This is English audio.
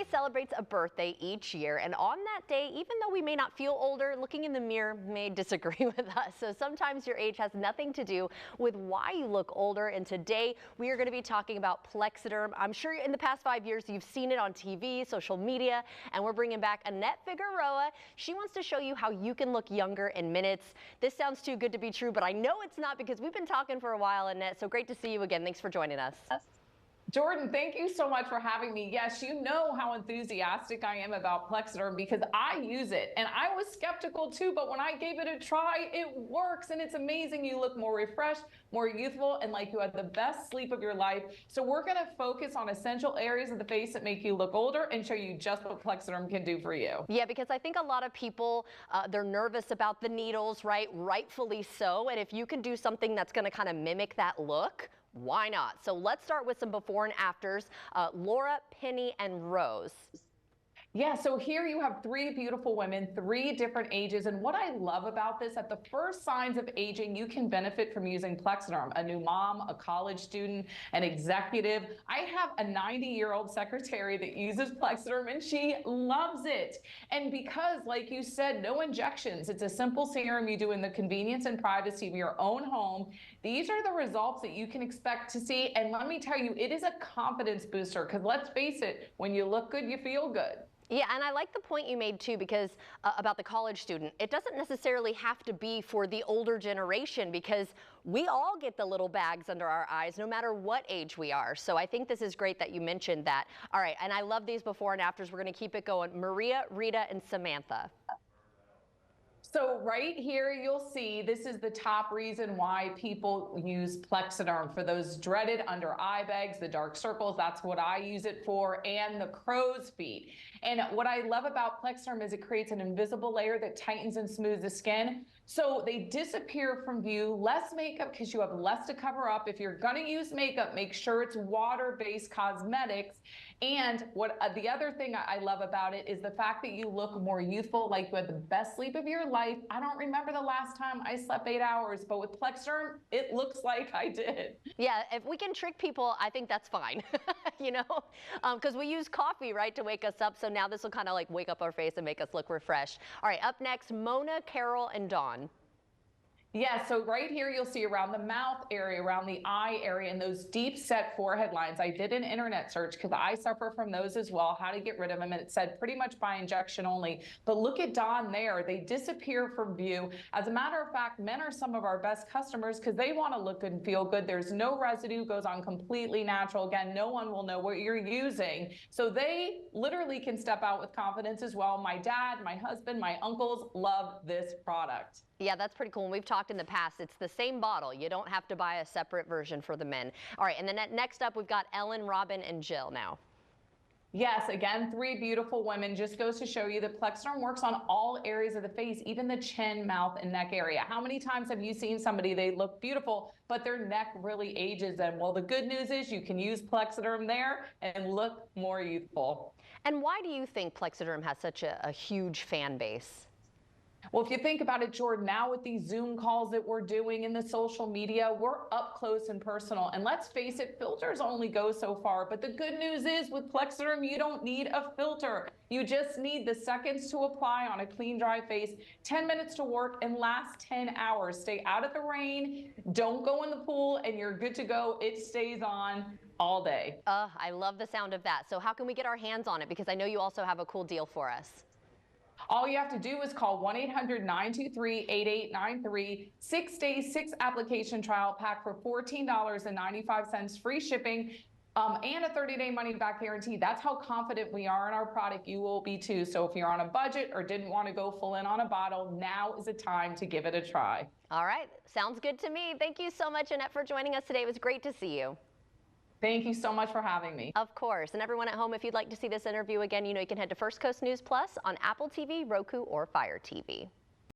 celebrates a birthday each year, and on that day, even though we may not feel older, looking in the mirror may disagree with us. So sometimes your age has nothing to do with why you look older, and today we are going to be talking about Plexaderm. I'm sure in the past 5 years you've seen it on TV, social media, and we're bringing back Annette Figueroa. She wants to show you how you can look younger in minutes. This sounds too good to be true, but I know it's not because we've been talking for a while, Annette. So great to see you again. Thanks for joining us. Jordan, thank you so much for having me. Yes, you know how enthusiastic I am about Plexaderm because I use it, and I was skeptical too, but when I gave it a try, it works, and it's amazing. You look more refreshed, more youthful, and like you had the best sleep of your life. So we're going to focus on essential areas of the face that make you look older and show you just what Plexaderm can do for you. Yeah, because I think a lot of people, they're nervous about the needles, right? Rightfully so. And if you can do something that's going to kind of mimic that look, why not? So let's start with some before and afters. Laura, Penny, and Rose. Yeah, so here you have three beautiful women, three different ages. And what I love about this, at the first signs of aging, you can benefit from using Plexaderm. A new mom, a college student, an executive. I have a 90-year-old secretary that uses Plexaderm and she loves it. And because, like you said, no injections, it's a simple serum you do in the convenience and privacy of your own home. These are the results that you can expect to see. And let me tell you, it is a confidence booster because let's face it, when you look good, you feel good. Yeah, and I like the point you made too, because about the college student, it doesn't necessarily have to be for the older generation because we all get the little bags under our eyes no matter what age we are. So I think this is great that you mentioned that. All right, and I love these before and afters. We're going to keep it going. Maria, Rita, and Samantha. So right here, you'll see this is the top reason why people use Plexaderm for those dreaded under eye bags, the dark circles. That's what I use it for, and the crow's feet. And what I love about Plexaderm is it creates an invisible layer that tightens and smooths the skin. So they disappear from view, less makeup because you have less to cover up. If you're gonna use makeup, make sure it's water-based cosmetics. And what the other thing I love about it is the fact that you look more youthful, like you had the best sleep of your life. I don't remember the last time I slept 8 hours, but with Plexaderm, it looks like I did. Yeah, if we can trick people, I think that's fine, you know, because we use coffee, right, to wake us up. So now this will kind of like wake up our face and make us look refreshed. All right, up next, Mona, Carol, and Dawn. Yeah, so right here you'll see around the mouth area, around the eye area, and those deep set forehead lines. I did an internet search because I suffer from those as well, how to get rid of them, and it said pretty much by injection only. But look at Dawn there. They disappear from view. As a matter of fact, men are some of our best customers because they want to look good and feel good. There's no residue, goes on completely natural. Again, no one will know what you're using. So they literally can step out with confidence as well. My dad, my husband, my uncles love this product. Yeah, that's pretty cool. And we've talked in the past, it's the same bottle. You don't have to buy a separate version for the men. All right, and then next up, we've got Ellen, Robin, and Jill now. Yes, again, three beautiful women. Just goes to show you that Plexaderm works on all areas of the face, even the chin, mouth, and neck area. How many times have you seen somebody, they look beautiful, but their neck really ages them? Well, the good news is you can use Plexaderm there and look more youthful. And why do you think Plexaderm has such a huge fan base? Well, if you think about it, Jordan, now with these Zoom calls that we're doing in the social media, we're up close and personal. And let's face it, filters only go so far. But the good news is with Plexaderm, you don't need a filter. You just need the seconds to apply on a clean, dry face, 10 minutes to work, and last 10 hours. Stay out of the rain, don't go in the pool, and you're good to go. It stays on all day. I love the sound of that. So how can we get our hands on it? Because I know you also have a cool deal for us. All you have to do is call 1-800-923-8893, 6 days, 6 application trial pack for $14.95, free shipping, and a 30-day money-back guarantee. That's how confident we are in our product. You will be too. So if you're on a budget or didn't want to go full in on a bottle, now is the time to give it a try. All right. Sounds good to me. Thank you so much, Annette, for joining us today. It was great to see you. Thank you so much for having me. Of course. And everyone at home, if you'd like to see this interview again, you know you can head to First Coast News Plus on Apple TV, Roku, or Fire TV.